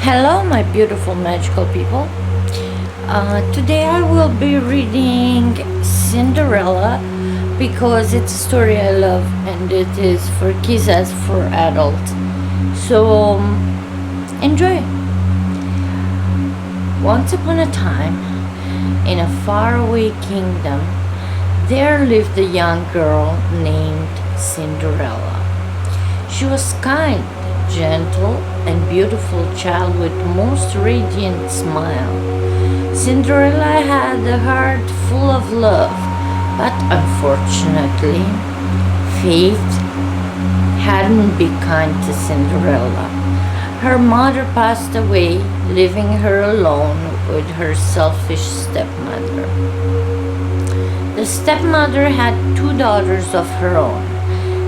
Hello, my beautiful magical people. Today I will be reading Cinderella because it's a story I love and it is for kids as for adults. So, enjoy. Once upon a time, in a faraway kingdom, there lived a young girl named Cinderella. She was kind, gentle, and beautiful child with most radiant smile. Cinderella had a heart full of love, but unfortunately, fate hadn't been kind to Cinderella. Her mother passed away, leaving her alone with her selfish stepmother. The stepmother had two daughters of her own,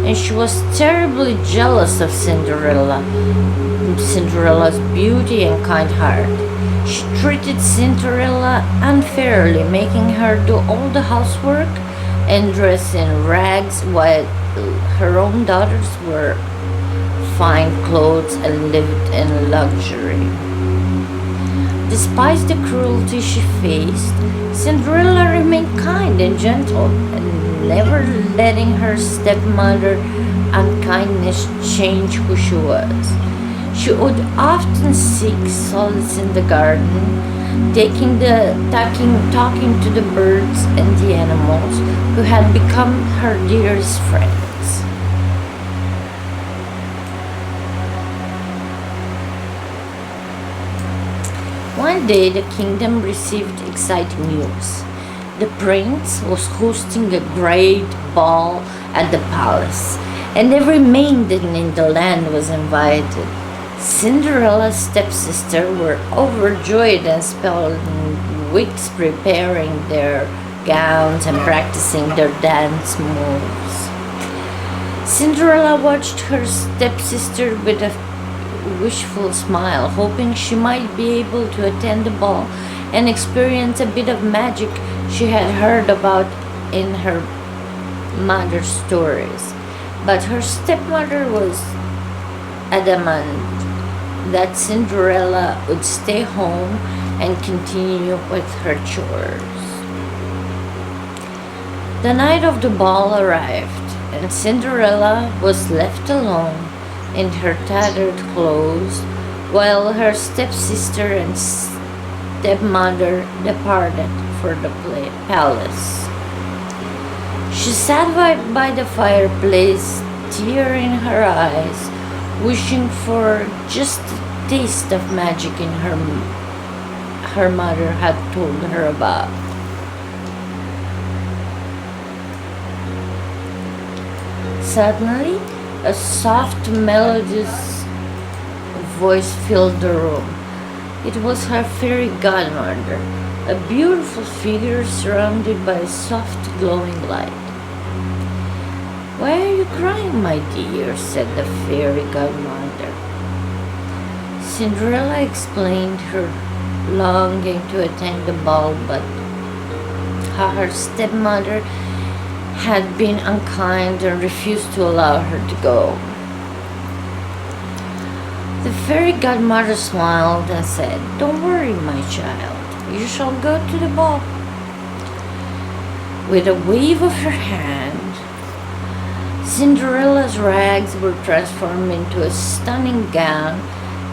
and she was terribly jealous of Cinderella's beauty and kind heart. She treated Cinderella unfairly, making her do all the housework and dress in rags while her own daughters wore fine clothes and lived in luxury. Despite the cruelty she faced, Cinderella remained kind and gentle, and never letting her stepmother unkindness change who she was. She would often seek solace in the garden, talking to the birds and the animals who had become her dearest friends. One day the kingdom received exciting news. The prince was hosting a great ball at the palace, and every maiden in the land was invited. Cinderella's stepsisters were overjoyed and spent weeks preparing their gowns and practicing their dance moves. Cinderella watched her stepsister with a wishful smile, hoping she might be able to attend the ball and experience a bit of magic she had heard about in her mother's stories. But her stepmother was adamant that Cinderella would stay home and continue with her chores. The night of the ball arrived, and Cinderella was left alone in her tattered clothes while her stepsister and stepmother departed for the palace. She sat by the fireplace, tear in her eyes, wishing for just a taste of magic in her mother had told her about. Suddenly, a soft, melodious voice filled the room. It was her fairy godmother, a beautiful figure surrounded by a soft, glowing light. "Why are you crying, my dear?" said the fairy godmother. Cinderella explained her longing to attend the ball, but how her stepmother had been unkind and refused to allow her to go. The fairy godmother smiled and said, "Don't worry, my child. You shall go to the ball." With a wave of her hand, Cinderella's rags were transformed into a stunning gown,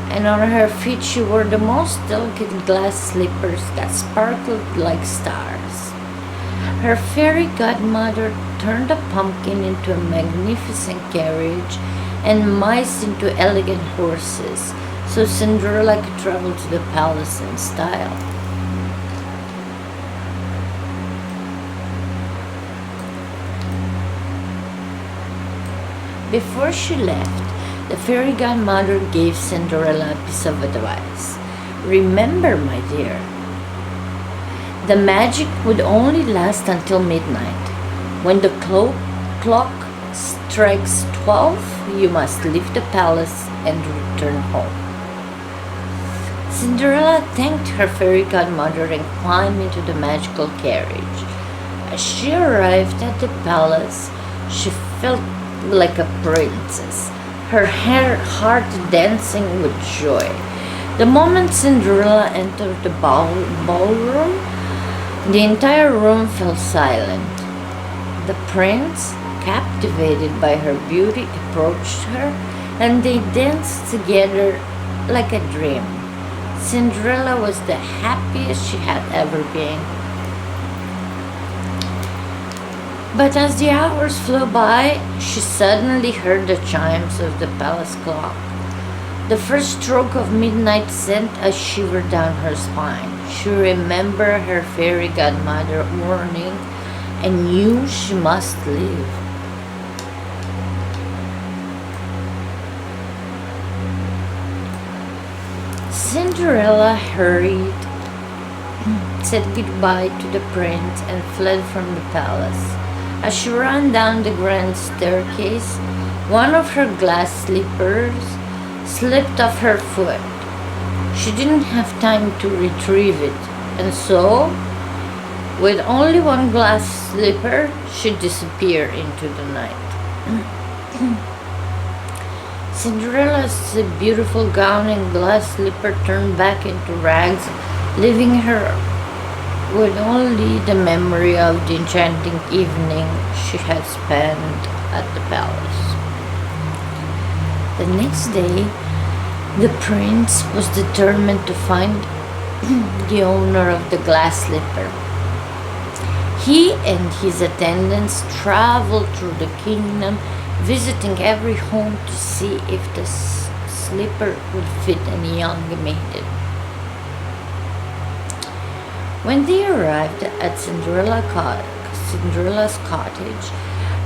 and on her feet she wore the most delicate glass slippers that sparkled like stars. Her fairy godmother turned a pumpkin into a magnificent carriage and mice into elegant horses, so Cinderella could travel to the palace in style. Before she left, the fairy godmother gave Cinderella a piece of advice. "Remember, my dear, the magic would only last until midnight. When the clock strikes 12, you must leave the palace and return home." Cinderella thanked her fairy godmother and climbed into the magical carriage. As she arrived at the palace, she felt like a princess, her heart dancing with joy. The moment Cinderella entered the ballroom, the entire room fell silent. The prince, captivated by her beauty, approached her, and they danced together like a dream. Cinderella was the happiest she had ever been. But as the hours flew by, she suddenly heard the chimes of the palace clock. The first stroke of midnight sent a shiver down her spine. She remembered her fairy godmother warning and knew she must leave. Cinderella hurried, said goodbye to the prince, and fled from the palace. As she ran down the grand staircase, one of her glass slippers slipped off her foot. She didn't have time to retrieve it, and so, with only one glass slipper, she disappeared into the night. Cinderella's beautiful gown and glass slipper turned back into rags, leaving her with only the memory of the enchanting evening she had spent at the palace. The next day, the prince was determined to find the owner of the glass slipper. He and his attendants traveled through the kingdom, visiting every home to see if the slipper would fit any young maiden. When they arrived at Cinderella's cottage,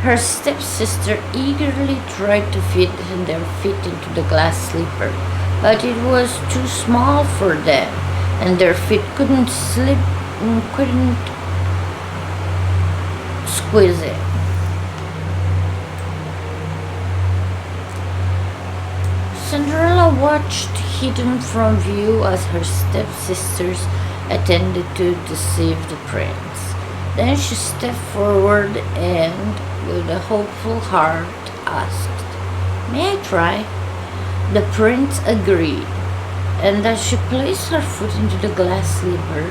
her stepsister eagerly tried to fit their feet into the glass slipper, but it was too small for them, and their feet couldn't squeeze it. Cinderella watched hidden from view as her stepsisters attempted to deceive the prince. Then she stepped forward and, with a hopeful heart, asked, "May I try?" The prince agreed, and as she placed her foot into the glass slipper,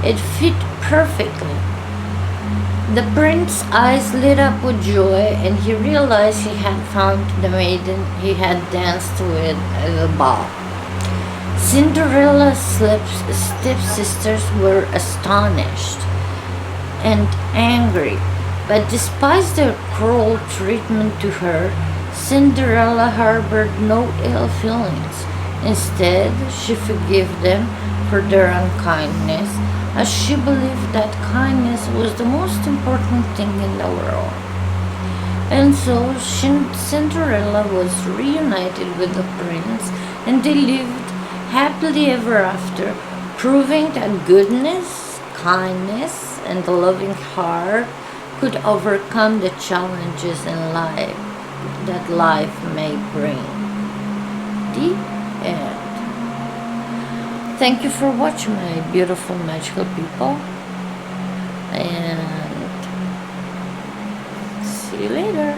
it fit perfectly. The prince's eyes lit up with joy, and he realized he had found the maiden he had danced with at the ball. Cinderella's stepsisters were astonished and angry, but despite their cruel treatment to her, Cinderella harbored no ill feelings. Instead, she forgave them for their unkindness, as she believed that kindness was the most important thing in the world. And so Cinderella was reunited with the prince, and they lived happily ever after, proving that goodness, kindness, and a loving heart could overcome the challenges in life that life may bring. The end. Thank you for watching, my beautiful magical people, and see you later.